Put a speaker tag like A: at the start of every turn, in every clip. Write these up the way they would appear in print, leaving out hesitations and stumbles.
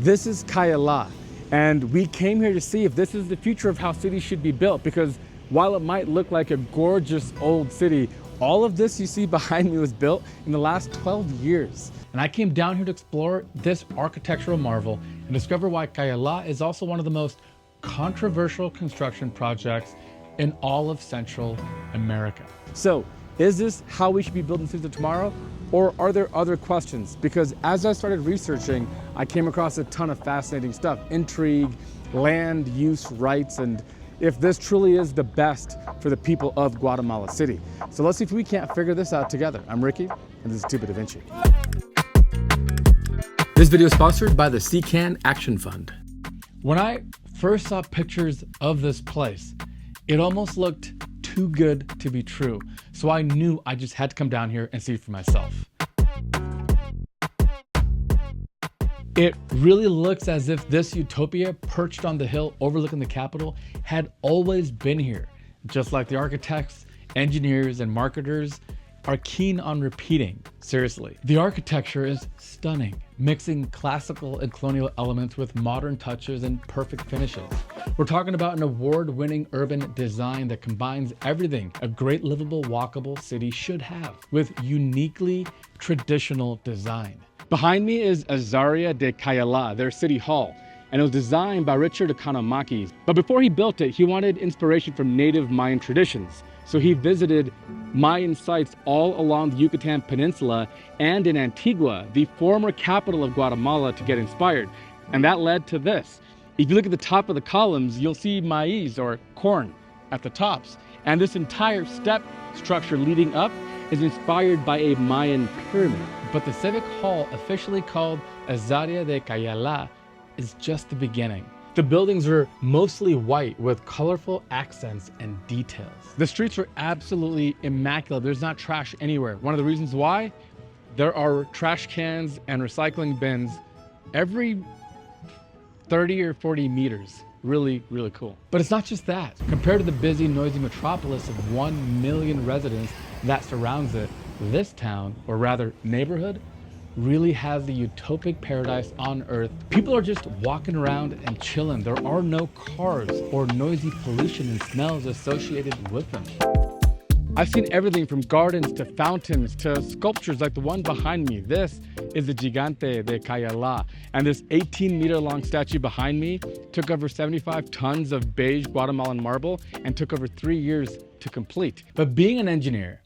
A: This is Cayalá, and we came here to see if this is the future of how cities should be built, because while it might look like a gorgeous old city, all of this you see behind me was built in the last 12 years. And I came down here to explore this architectural marvel and discover why Cayalá is also one of the most controversial construction projects in all of Central America. So, is this how we should be building cities of tomorrow? Or are there other questions? Because as I started researching, I came across a ton of fascinating stuff. Intrigue, land use rights, and if this truly is the best for the people of Guatemala City. So let's see if we can't figure this out together. I'm Ricky, and this is 2 Da Vinci. This video is sponsored by the CCAN Action Fund. When I first saw pictures of this place, it almost looked too good to be true. So I knew I just had to come down here and see it for myself. It really looks as if this utopia perched on the hill overlooking the capital had always been here, just like the architects, engineers, and marketers are keen on repeating. Seriously, the architecture is stunning, mixing classical and colonial elements with modern touches and perfect finishes. We're talking about an award-winning urban design that combines everything a great livable, walkable city should have with uniquely traditional design. Behind me is Azaria de Cayalá, their city hall, and it was designed by Richard Economaki. But before he built it, he wanted inspiration from native Mayan traditions. So he visited Mayan sites all along the Yucatan Peninsula and in Antigua, the former capital of Guatemala, to get inspired. And that led to this. If you look at the top of the columns, you'll see maize or corn at the tops. And this entire step structure leading up is inspired by a Mayan pyramid. But the civic hall, officially called Azaria de Cayalá, is just the beginning. The buildings are mostly white with colorful accents and details. The streets are absolutely immaculate. There's not trash anywhere. One of the reasons why? There are trash cans and recycling bins every 30 or 40 meters. Really, really cool. But it's not just that. Compared to the busy, noisy metropolis of 1 million residents that surrounds it, this town, or rather neighborhood, really has the utopic paradise on earth. People are just walking around and chilling. There are no cars or noisy pollution and smells associated with them. I've seen everything from gardens to fountains to sculptures like the one behind me. This is the Gigante de Cayalá, and this 18-meter long statue behind me took over 75 tons of beige Guatemalan marble and took over 3 years to complete. But being an engineer,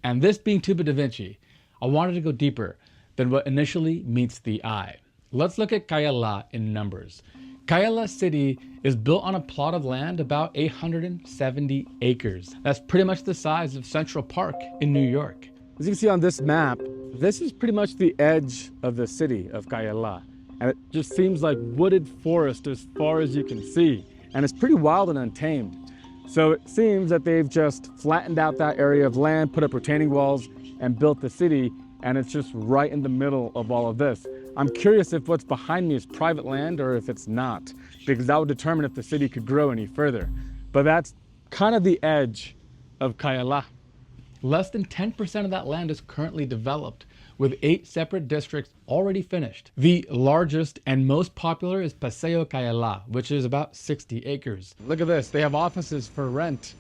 A: and this being 2 Da Vinci, I wanted to go deeper than what initially meets the eye. Let's look at Cayalá in numbers. Cayalá City is built on a plot of land about 870 acres. That's pretty much the size of Central Park in New York. As you can see on this map, this is pretty much the edge of the city of Cayalá. And it just seems like wooded forest as far as you can see. And it's pretty wild and untamed. So it seems that they've just flattened out that area of land, put up retaining walls, and built the city, and it's just right in the middle of all of this. I'm curious if what's behind me is private land or if it's not, because that would determine if the city could grow any further. But that's kind of the edge of Cayalá. Less than 10% of that land is currently developed, with 8 separate districts already finished. The largest and most popular is Paseo Cayalá, which is about 60 acres. Look at this, they have offices for rent,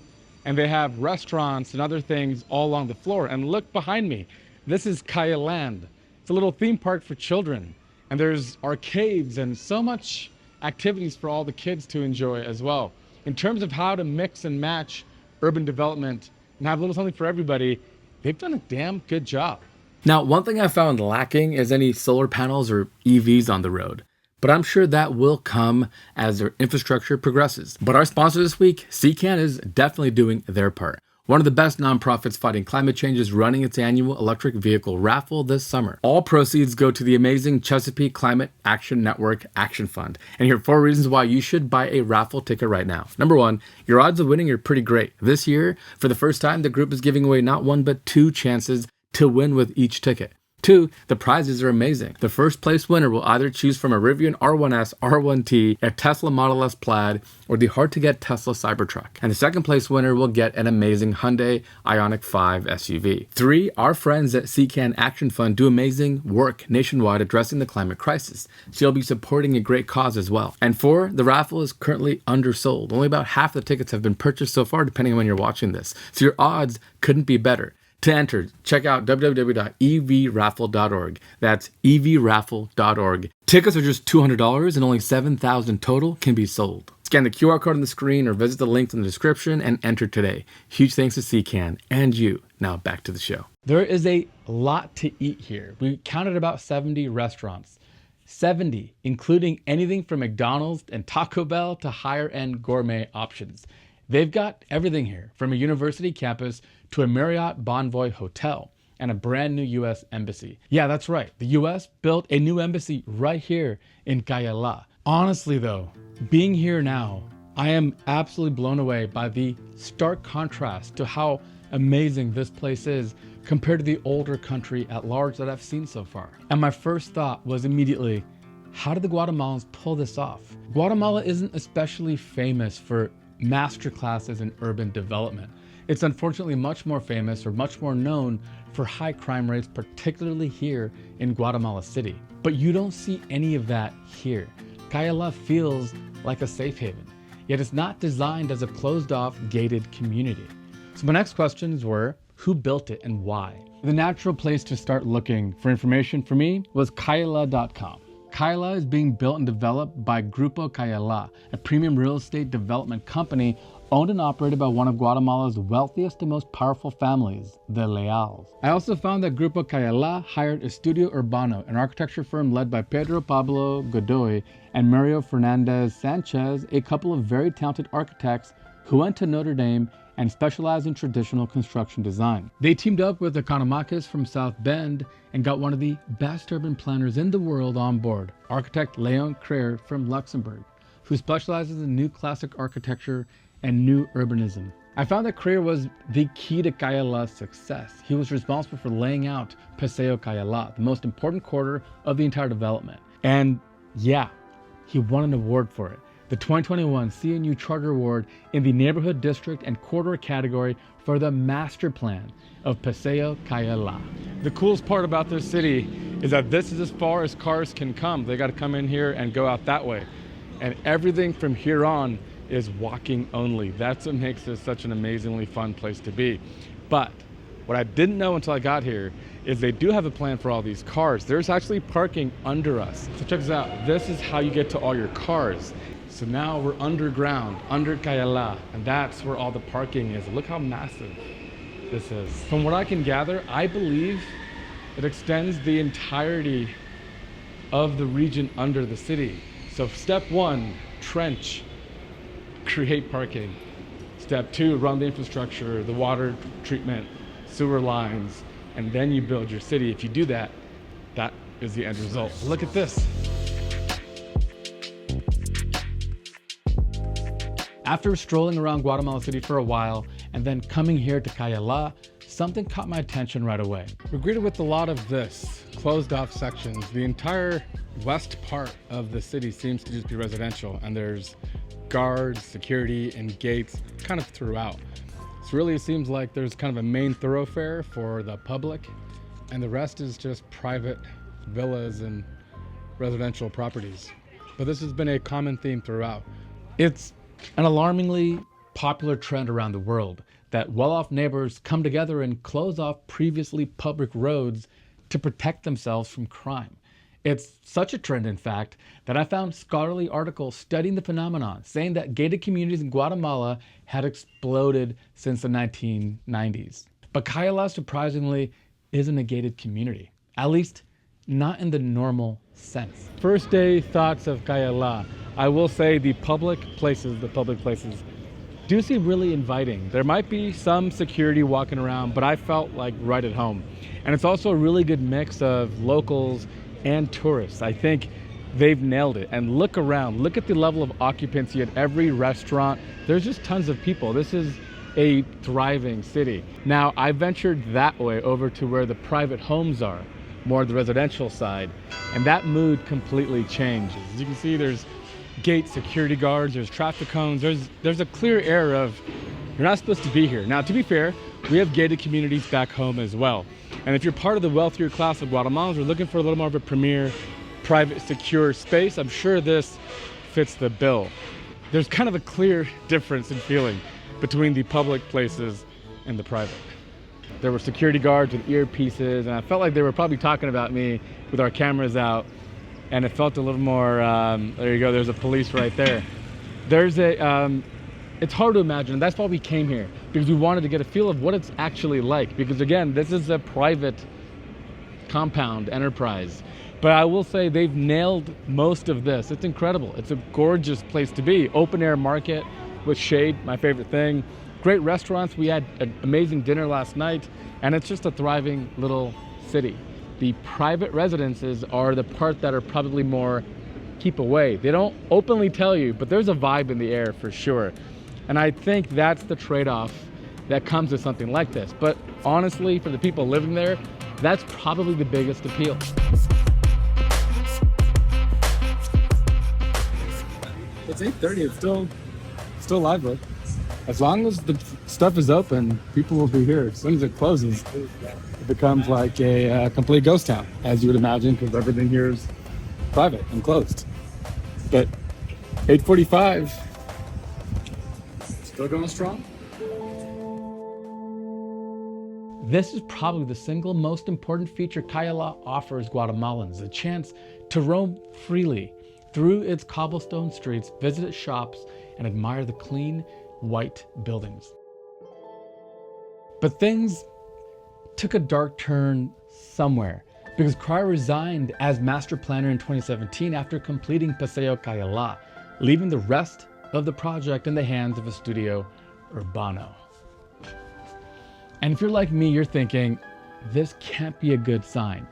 A: and they have restaurants and other things all along the floor. And look behind me, this is Cayaland. It's a little theme park for children, and there's arcades and so much activities for all the kids to enjoy as well. In terms of how to mix and match urban development and have a little something for everybody, they've done a damn good job. Now, one thing I found lacking is any solar panels or EVs on the road, but I'm sure that will come as their infrastructure progresses. But our sponsor this week, CCAN, is definitely doing their part. One of the best nonprofits fighting climate change is running its annual electric vehicle raffle this summer. All proceeds go to the amazing Chesapeake Climate Action Network Action Fund. And here are 4 reasons why you should buy a raffle ticket right now. Number 1, your odds of winning are pretty great. This year, for the first time, the group is giving away not 1 but 2 chances to win with each ticket. 2, the prizes are amazing. The first place winner will either choose from a Rivian R1S, R1T, a Tesla Model S Plaid, or the hard-to-get Tesla Cybertruck. And the second place winner will get an amazing Hyundai Ioniq 5 SUV. 3, our friends at CCAN Action Fund do amazing work nationwide addressing the climate crisis, so you'll be supporting a great cause as well. And 4, the raffle is currently undersold. Only about half the tickets have been purchased so far, depending on when you're watching this. So your odds couldn't be better. To enter, check out www.evraffle.org. That's evraffle.org. Tickets are just $200 and only 7,000 total can be sold. Scan the QR code on the screen or visit the links in the description and enter today. Huge thanks to CCAN and you. Now back to the show. There is a lot to eat here. We counted about 70 restaurants. 70, including anything from McDonald's and Taco Bell to higher-end gourmet options. They've got everything here, from a university campus to a Marriott Bonvoy hotel and a brand new U.S. embassy. Yeah, that's right. The U.S. built a new embassy right here in Cayalá. Honestly though, being here now, I am absolutely blown away by the stark contrast to how amazing this place is compared to the older country at large that I've seen so far. And my first thought was immediately, how did the Guatemalans pull this off? Guatemala isn't especially famous for masterclasses in urban development. It's unfortunately much more famous or much more known for high crime rates, particularly here in Guatemala City. But you don't see any of that here. Cayalá feels like a safe haven, yet it's not designed as a closed-off, gated community. So my next questions were, who built it and why? The natural place to start looking for information for me was Cayalá.com. Cayalá is being built and developed by Grupo Cayalá, a premium real estate development company owned and operated by one of Guatemala's wealthiest and most powerful families, the Leals. I also found that Grupo Cayalá hired Estudio Urbano, an architecture firm led by Pedro Pablo Godoy and Mario Fernandez Sanchez, a couple of very talented architects who went to Notre Dame and specialize in traditional construction design. They teamed up with Economakis from South Bend and got one of the best urban planners in the world on board, architect Leon Creer from Luxembourg, who specializes in new classic architecture and new urbanism. I found that Creer was the key to Cayalá's success. He was responsible for laying out Paseo Cayalá, the most important quarter of the entire development. And yeah, he won an award for it. The 2021 CNU Charter Award in the Neighborhood District and Corridor category for the master plan of Paseo Cayalá. The coolest part about this city is that this is as far as cars can come. They got to come in here and go out that way. And everything from here on is walking only. That's what makes this such an amazingly fun place to be. But what I didn't know until I got here is they do have a plan for all these cars. There's actually parking under us. So check this out. This is how you get to all your cars. So now we're underground, under Cayalá, and that's where all the parking is. Look how massive this is. From what I can gather, I believe it extends the entirety of the region under the city. So step 1, trench, create parking. Step 2, run the infrastructure, the water treatment, sewer lines, and then you build your city. If you do that, that is the end result. Look at this. After strolling around Guatemala City for a while and then coming here to Cayalá, something caught my attention right away. We're greeted with a lot of this, closed off sections. The entire west part of the city seems to just be residential, and there's guards, security, and gates kind of throughout. So really it seems like there's kind of a main thoroughfare for the public, and the rest is just private villas and residential properties. But this has been a common theme throughout. It's an alarmingly popular trend around the world that well-off neighbors come together and close off previously public roads to protect themselves from crime. It's such a trend, in fact, that I found scholarly articles studying the phenomenon, saying that gated communities in Guatemala had exploded since the 1990s. But Cayalá, surprisingly, isn't a gated community, at least not in the normal sense. First day thoughts of Cayalá. I will say the public places do seem really inviting. There might be some security walking around, but I felt like right at home. And it's also a really good mix of locals and tourists. I think they've nailed it. And look around, look at the level of occupancy at every restaurant. There's just tons of people. This is a thriving city. Now, I ventured that way over to where the private homes are, more the residential side. And that mood completely changed. As you can see, there's gate security guards, there's traffic cones, there's a clear air of you're not supposed to be here. Now, to be fair, we have gated communities back home as well. And if you're part of the wealthier class of Guatemalans, we're looking for a little more of a premier, private, secure space. I'm sure this fits the bill. There's kind of a clear difference in feeling between the public places and the private. There were security guards with earpieces, and I felt like they were probably talking about me with our cameras out, and it felt a little more, there you go, there's a police right there. There's a, it's hard to imagine. That's why we came here, because we wanted to get a feel of what it's actually like, because again, this is a private compound enterprise. But I will say they've nailed most of this. It's incredible. It's a gorgeous place to be. Open air market with shade, my favorite thing. Great restaurants. We had an amazing dinner last night, and it's just a thriving little city. The private residences are the part that are probably more keep away. They don't openly tell you, but there's a vibe in the air for sure. And I think that's the trade-off that comes with something like this. But honestly, for the people living there, that's probably the biggest appeal. It's 8:30, it's still lively. As long as the stuff is open, people will be here. As soon as it closes, it becomes like a complete ghost town, as you would imagine, because everything here is private and closed. But 8:45, still going strong. This is probably the single most important feature Cayalá offers Guatemalans, a chance to roam freely through its cobblestone streets, visit its shops, and admire the clean, white buildings. But things took a dark turn somewhere, because Crier resigned as master planner in 2017 after completing Paseo Cayalá, leaving the rest of the project in the hands of Estudio Urbano. And if you're like me, you're thinking, this can't be a good sign.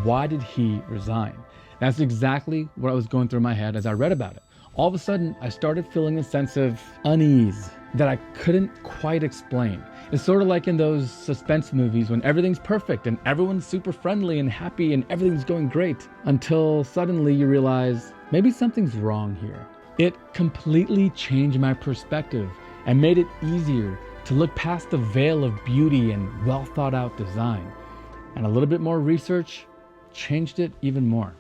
A: Why did he resign? That's exactly what was going through my head as I read about it. All of a sudden, I started feeling a sense of unease that I couldn't quite explain. It's sort of like in those suspense movies when everything's perfect and everyone's super friendly and happy and everything's going great, until suddenly you realize maybe something's wrong here. It completely changed my perspective and made it easier to look past the veil of beauty and well thought out design. And a little bit more research changed it even more.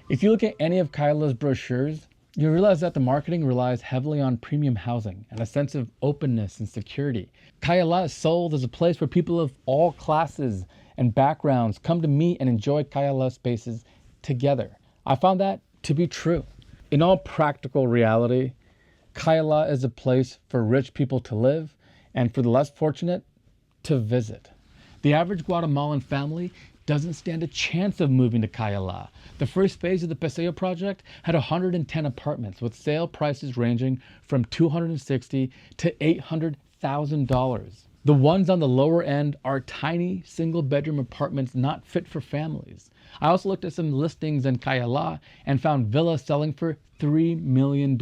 A: If you look at any of Cayalá's brochures, you realize that the marketing relies heavily on premium housing and a sense of openness and security. Cayalá is sold as a place where people of all classes and backgrounds come to meet and enjoy Cayalá spaces together. I found that to be true. In all practical reality, Cayalá is a place for rich people to live and for the less fortunate to visit. The average Guatemalan family doesn't stand a chance of moving to Cayalá. The first phase of the Paseo project had 110 apartments with sale prices ranging from $260,000 to $800,000. The ones on the lower end are tiny single-bedroom apartments not fit for families. I also looked at some listings in Cayalá and found villas selling for $3 million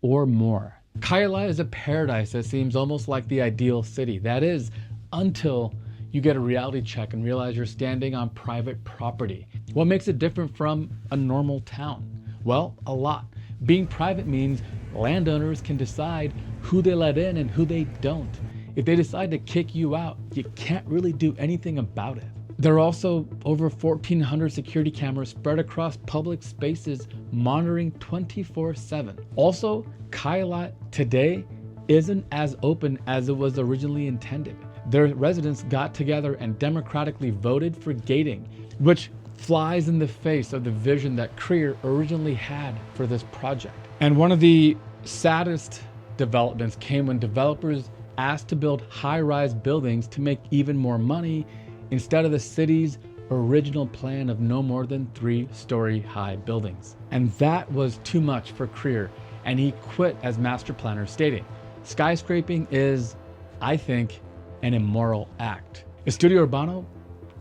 A: or more. Cayalá is a paradise that seems almost like the ideal city. That is, until you get a reality check and realize you're standing on private property. What makes it different from a normal town? Well, a lot. Being private means landowners can decide who they let in and who they don't. If they decide to kick you out, you can't really do anything about it. There are also over 1,400 security cameras spread across public spaces, monitoring 24/7. Also, Cayalá today isn't as open as it was originally intended. Their residents got together and democratically voted for gating, which flies in the face of the vision that Crier originally had for this project. And one of the saddest developments came when developers asked to build high-rise buildings to make even more money instead of the city's original plan of no more than 3-story high buildings. And that was too much for Crier, and he quit as master planner, stating, "Skyscraping is, I think, an immoral act." Estudio Urbano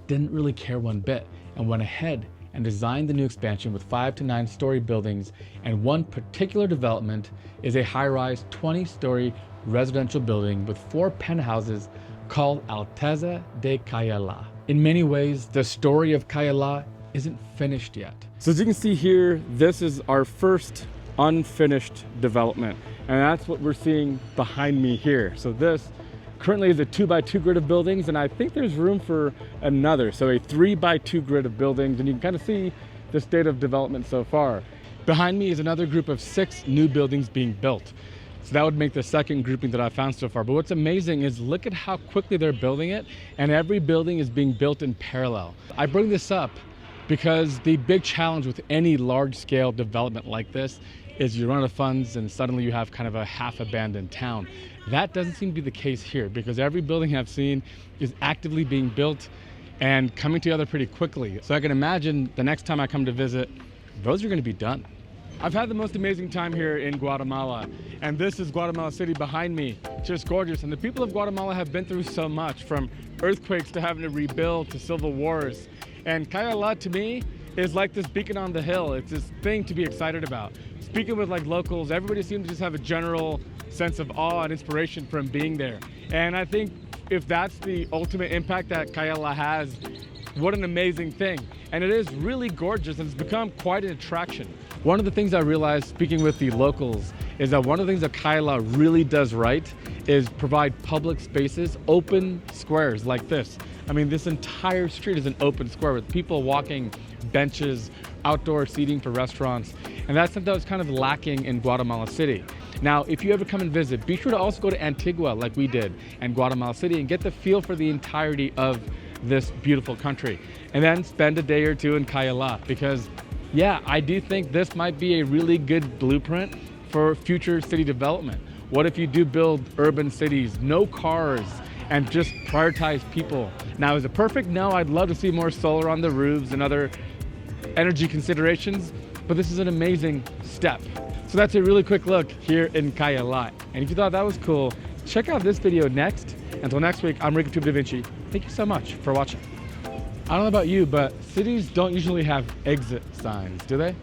A: didn't really care one bit and went ahead and designed the new expansion with 5 to 9-story buildings, and one particular development is a high-rise 20-story residential building with 4 penthouses called Alteza de Cayalá. In many ways, the story of Cayalá isn't finished yet. So as you can see here, this is our first unfinished development. And that's what we're seeing behind me here. So this currently is a 2x2 grid of buildings, and I think there's room for another. So a 3x2 grid of buildings, and you can kind of see the state of development so far. Behind me is another group of 6 new buildings being built. So that would make the second grouping that I found so far. But what's amazing is look at how quickly they're building it, and every building is being built in parallel. I bring this up because the big challenge with any large-scale development like this is you run out of funds and suddenly you have kind of a half-abandoned town. That doesn't seem to be the case here, because every building I've seen is actively being built and coming together pretty quickly. So I can imagine the next time I come to visit, those are going to be done. I've had the most amazing time here in Guatemala, and this is Guatemala City behind me. Just gorgeous. And the people of Guatemala have been through so much, from earthquakes to having to rebuild to civil wars. And Cayalá to me is like this beacon on the hill. It's this thing to be excited about. Speaking with like locals, everybody seems to just have a general sense of awe and inspiration from being there. And I think if that's the ultimate impact that Cayalá has, what an amazing thing. And it is really gorgeous, and it's become quite an attraction. One of the things I realized speaking with the locals is that one of the things that Cayalá really does right is provide public spaces, open squares like this. I mean, this entire street is an open square with people walking, benches, outdoor seating for restaurants. And that's something that was kind of lacking in Guatemala City. Now, if you ever come and visit, be sure to also go to Antigua like we did and Guatemala City and get the feel for the entirety of this beautiful country. And then spend a day or two in Cayalá, because yeah, I do think this might be a really good blueprint for future city development. What if you do build urban cities, no cars, and just prioritize people? Now, is it perfect? No, I'd love to see more solar on the roofs and other energy considerations, but this is an amazing step. So that's a really quick look here in Cayalá. And if you thought that was cool, check out this video next. Until next week, I'm Rick Da Vinci. Thank you so much for watching. I don't know about you, but cities don't usually have exit signs, do they?